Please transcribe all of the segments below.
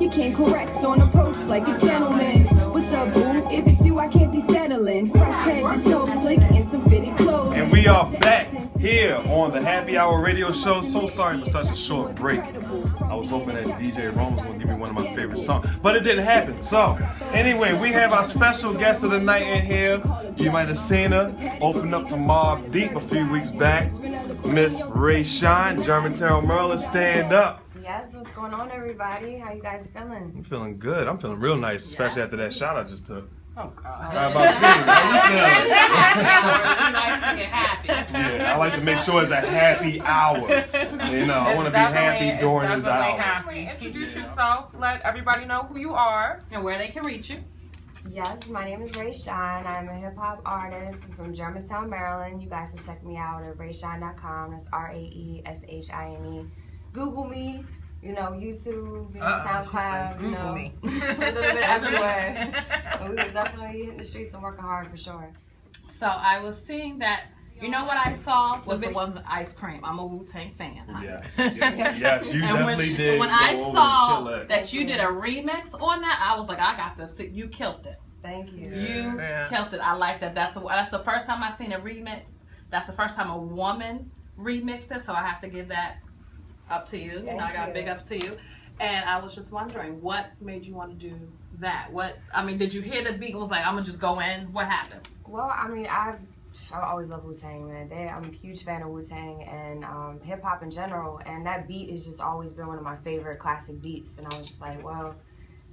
You can't correct on approach like a gentleman. What's up, boo? If it's you, I can't be settling. Fresh head and toe slick and some fitted clothes. And we are back here on the Happy Hour radio show. So sorry for such a short break. I was hoping that DJ Rome was going to give me one of my favorite songs, but it didn't happen. So anyway, we have our special guest of the night in here. You might have seen her open up for Mobb Deep a few weeks back. Miss Rae Shine, Germantown, Maryland. Stand up. Yes, what's going on, everybody? How you guys feeling? I'm feeling good. I'm feeling real nice, especially after that shot I just took. Oh, God. How about you? How you feeling? Nice to get happy. Yeah, I like to make sure it's a happy hour. You know, I want to be happy during this hour. Happy. Introduce yourself. Let everybody know who you are And where they can reach you. Yes, my name is Rae Shine. I'm a hip-hop artist. I'm from Germantown, Maryland. You guys can check me out at raeshine.com. That's RAESHINE. Google me, you know, YouTube, you know, SoundCloud, you know, me. a little bit everywhere. But we were definitely hitting the streets and working hard for sure. So I was seeing that, you know what I saw was the one with ice cream. I'm a Wu-Tang fan. Yes, you And definitely did. when I saw that you did a remix on that, I was like, I got to see, you killed it. Thank you. You killed it. I like that. That's the first time I seen a remix. That's the first time a woman remixed it, so I have to give that up to you. Thank I got you. big ups to you. And I was just wondering, what made you want to do that? Did you hear the beat and was like, I'm going to just go in? What happened? Well, I mean, I always love Wu-Tang, man. I'm a huge fan of Wu-Tang and hip-hop in general. And that beat has just always been one of my favorite classic beats. And I was just like, well,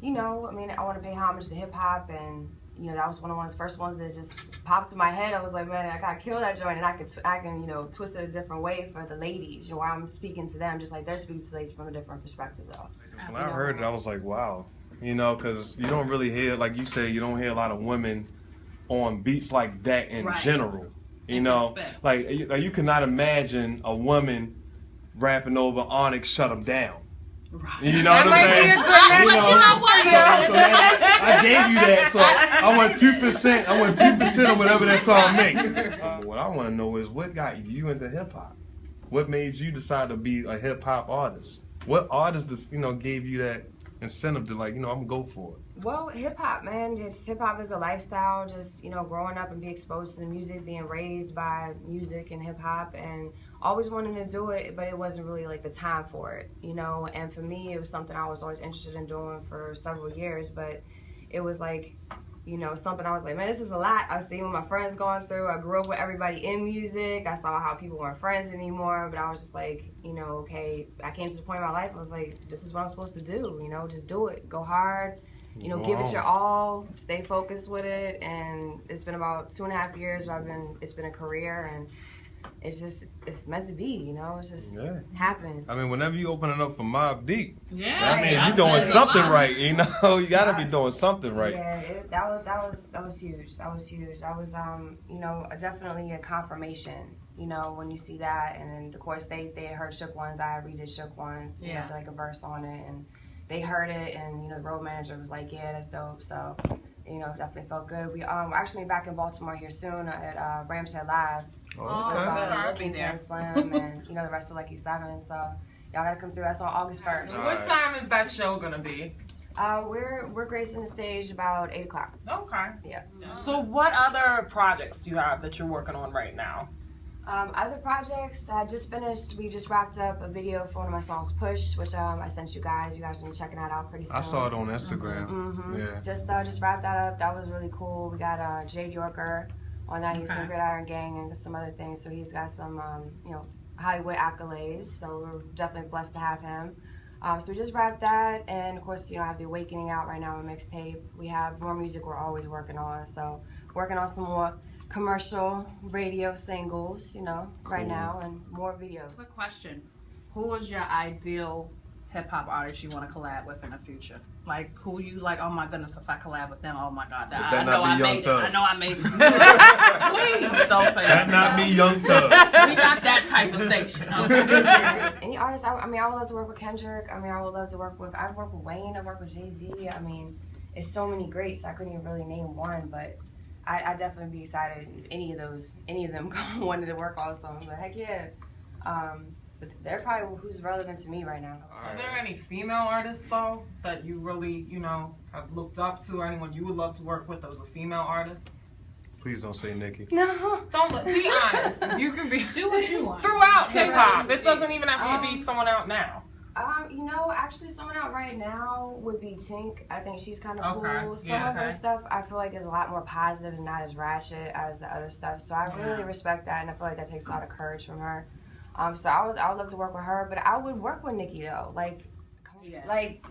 you know, I mean, I want to pay homage to hip-hop. And, you know, that was one of the first ones that just popped to my head. I was like, man, I got to kill that joint. And I can, you know, twist it a different way for the ladies. You know, where I'm speaking to them just like they're speaking to ladies from a different perspective, though. When I heard it, I was like, wow. You know, because you don't really hear, like you say, you don't hear a lot of women on beats like that in general. You know, like you cannot imagine a woman rapping over Onyx Shut 'Em Down. Right. You know what I'm saying? I gave you that, so I want 2%. I want 2% on whatever that song makes. What I want to know is what got you into hip hop? What made you decide to be a hip hop artist? What artist just, you know, gave you that incentive to, like, you know, I'm gonna go for it? Well, hip-hop, man. Just hip-hop is a lifestyle. Just, you know, growing up and being exposed to the music, being raised by music and hip-hop, and always wanting to do it, but it wasn't really, like, the time for it, you know? And for me, it was something I was always interested in doing for several years, but it was, like, you know, something I was like, man, this is a lot. I've seen what my friends going through. I grew up with everybody in music. I saw how people weren't friends anymore, but I was just like, you know, okay, I came to the point in my life, I was like, this is what I'm supposed to do, you know, just do it. Go hard. You know, give it your all, stay focused with it, and it's been about 2.5 years where it's been a career, and it's meant to be, you know, it's just happened. I mean, whenever you open it up for Mobb Deep, that means you're doing something right, you know, you gotta be doing something right. Yeah, that was huge, that was huge, that was, you know, definitely a confirmation, you know, when you see that, and then, of course, they heard Shook Ones, I redid Shook Ones, you know, did like a verse on it, and they heard it, and, you know, the road manager was like, yeah, that's dope, so, you know, definitely felt good. We're actually back in Baltimore here soon at Ramshead Live. Okay. With Slim and, you know, the rest of Lucky 7, so y'all gotta come through. That's on August 1st. What time is that show gonna be? We're gracing the stage about 8 o'clock. Okay. Yeah. So what other projects do you have that you're working on right now? Other projects, I just finished, we just wrapped up a video for one of my songs, Push, which I sent you guys. You guys are checking that out pretty soon. I saw it on Instagram. Yeah. Just wrapped that up. That was really cool. We got Jade Yorker on that. He's some Gridiron Gang and some other things. So he's got some, you know, Hollywood accolades. So we're definitely blessed to have him. So we just wrapped that. And of course, you know, I have The Awakening out right now on mixtape. We have more music we're always working on. So working on some more commercial radio singles, you know, right now, and more videos. Quick question. Who is your ideal hip-hop artist you want to collab with in the future? Like, who you like, oh my goodness, if I collab with them, oh my God, I know I made it. I know I made it. Please don't say that. That not me, Young Thug. We not that type of station. Any artist, I mean, I would love to work with Kendrick. I mean, I would love to work with, I've worked with Wayne, I've worked with Jay-Z. I mean, it's so many greats, I couldn't even really name one, but I'd definitely be excited if any of them wanted to work on something, but heck yeah. But they're probably who's relevant to me right now. Are there any female artists though that you really, have looked up to, or anyone you would love to work with that was a female artist? Please don't say Nikki. No. Be honest. You can do what you want. Throughout hip hop. It doesn't even have to be someone out now. Actually someone out right now would be Tink. I think she's kind of cool. Some of her okay. stuff I feel like is a lot more positive and not as ratchet as the other stuff. So I really respect that, and I feel like that takes a lot of courage from her. So I would love to work with her, but I would work with Nikki though. Like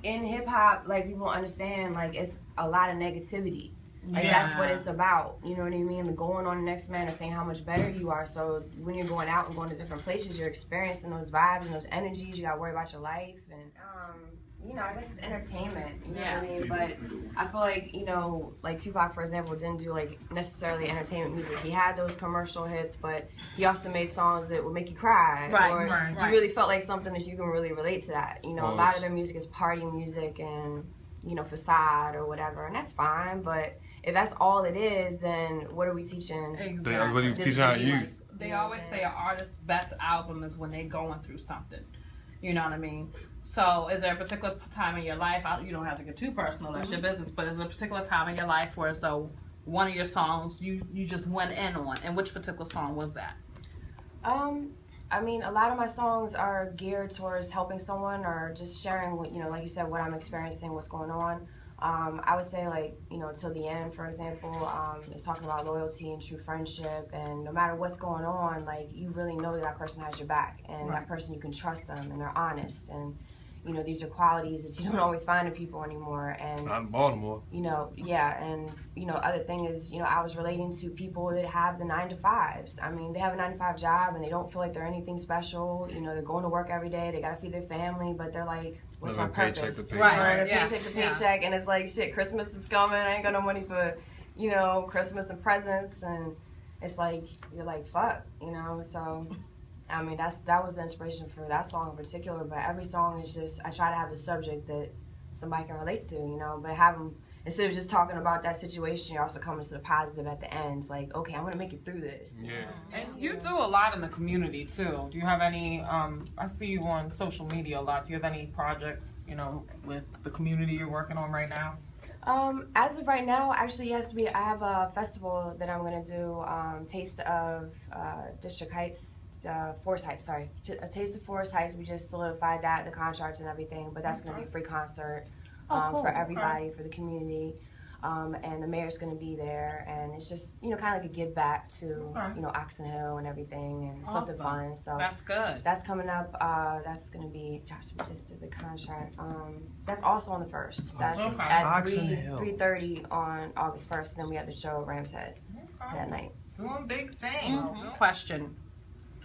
in hip hop, like people understand like it's a lot of negativity. Like that's what it's about. You know what I mean? Going on the next man or saying how much better you are. So when you're going out and going to different places, you're experiencing those vibes and those energies. You gotta worry about your life and I guess it's entertainment. You know what I mean? But I feel like, like Tupac, for example, didn't do like necessarily entertainment music. He had those commercial hits, but he also made songs that would make you cry. Right. You really felt like something that you can really relate to that. A lot of their music is party music and, facade or whatever, and that's fine, but if that's all it is, then what are we teaching? Exactly. What are we teaching our youth? They always say an artist's best album is when they're going through something. You know what I mean? So is there a particular time in your life, you don't have to get too personal, that's your business, but is there a particular time in your life where one of your songs you just went in on, and which particular song was that? A lot of my songs are geared towards helping someone or just sharing, like you said, what I'm experiencing, what's going on. I would say, Till the End, for example, it's talking about loyalty and true friendship, and no matter what's going on, you really know that person has your back, and that person, you can trust them, and they're honest, and these are qualities that you don't always find in people anymore. And not in Baltimore. Other thing is, I was relating to people that have the 9-to-5s. They have a 9-to-5 job and they don't feel like they're anything special. They're going to work every day, they gotta feed their family, but they're like, what's my purpose? Paycheck to paycheck. Right. Paycheck to paycheck, and it's like, shit, Christmas is coming, I ain't got no money for, Christmas and presents, and it's like, you're like, fuck, so... that was the inspiration for that song in particular, but every song is just, I try to have a subject that somebody can relate to, but have them, instead of just talking about that situation, you're also coming to the positive at the end. It's like, okay, I'm going to make it through this. Yeah. And you do a lot in the community, too. Do you have any, I see you on social media a lot. Do you have any projects, with the community you're working on right now? As of right now, actually, yes, I have a festival that I'm going to do, Taste of District Heights. Forest Heights, sorry. A Taste of Forest Heights, we just solidified that, the contracts and everything, but that's going to be a free concert for everybody, for the community, and the mayor's going to be there, and it's just, kind of like a give back to, Oxon Hill and everything, and something fun, so. That's good. That's coming up, that's going to be, Josh, we just did the contract, that's also on the 1st, that's at 3:30 on August 1st, and then we have the show at Ram's Head that night. Doing big things. Question.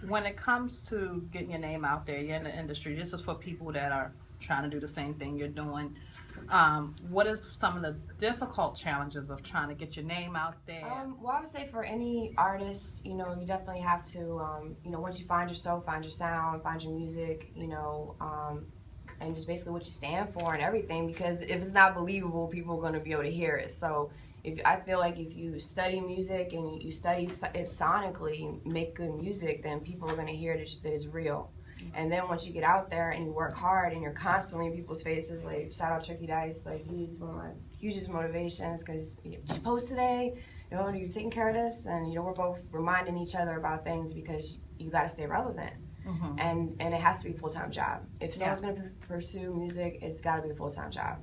When it comes to getting your name out there, you're in the industry, this is for people that are trying to do the same thing you're doing. What is some of the difficult challenges of trying to get your name out there? Well, I would say for any artist, you definitely have to, once you find yourself, find your sound, find your music, and just basically what you stand for and everything, because if it's not believable, people are going to be able to hear it. So I feel like if you study music and you study it sonically, make good music, then people are going to hear that it's real. And then once you get out there and you work hard and you're constantly in people's faces, like shout out Tricky Dice, like he's one of my hugest motivations, because did you post today? You're taking care of this, and we're both reminding each other about things, because you got to stay relevant. Mm-hmm. And it has to be a full-time job. If someone's going to pursue music, it's got to be a full-time job.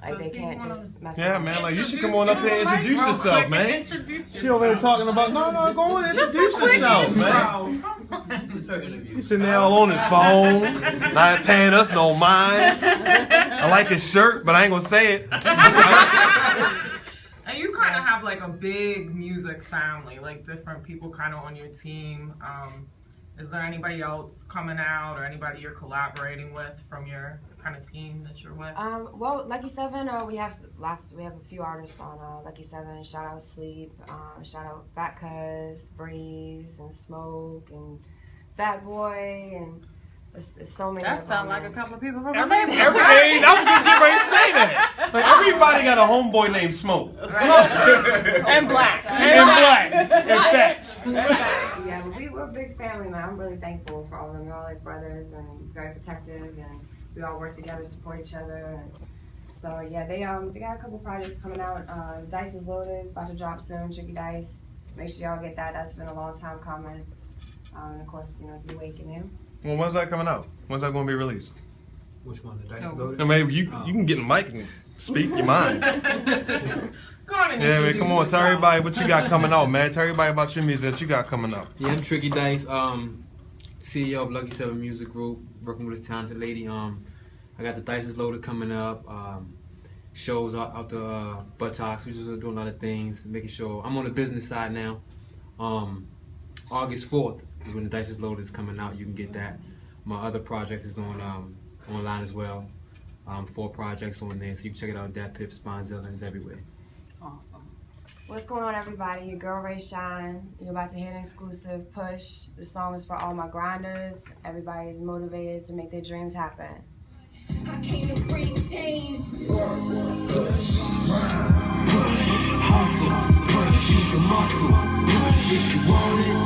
Like, they can't just mess Yeah, around. man, like, you should come on up here and introduce yourself, man. She over there talking about, no, go on and introduce yourself, man. He's sitting there all on his phone, not paying us no mind. I like his shirt, but I ain't gonna say it. And you kind of have, like, a big music family, like, different people kind of on your team. Is there anybody else coming out or anybody you're collaborating with from your kind of team that you're with? Well, Lucky 7, we have a few artists on Lucky 7. Shout out Sleep, shout out Fat Cuz, Breeze, and Smoke, and Fat Boy, and it's so many. That sounds like a couple of people from I was just getting ready to say that. Like, everybody got a homeboy named Smoke. Right. And Black. And Black. And Fats. Yeah, we're a big family, man. I'm really thankful for all of them. They're all like brothers and very protective, and we all work together, support each other. And so yeah, they got a couple projects coming out. Dice is Loaded, it's about to drop soon. Tricky Dice. Make sure y'all get that. That's been a long time coming. And of course, The Awakening. Well, when's that coming out? When's that going to be released? Which one? The Dice is Loaded? No, maybe you can get in the mic and speak your mind. Go on and Yeah, man, introduce come on, tell yourself. everybody what you got coming out, man. Tell everybody about your music that you got coming out. Yeah, I'm Tricky Dice, CEO of Lucky 7 Music Group, working with this talented lady. I got the Dice is Loaded coming up. Shows out the buttocks. We're just doing a lot of things, making sure. I'm on the business side now. August 4th is when the Dice is Loaded is coming out. You can get that. My other projects is on online as well. 4 projects on there, so you can check it out. Dat Piff, Sponzilla, is everywhere. Awesome. What's going on, everybody? Your girl Rae Shine. You're about to hear an exclusive push. The song is for all my grinders. Everybody is motivated to make their dreams happen. I came to bring change. Hustle, push, use your muscle. If you want it,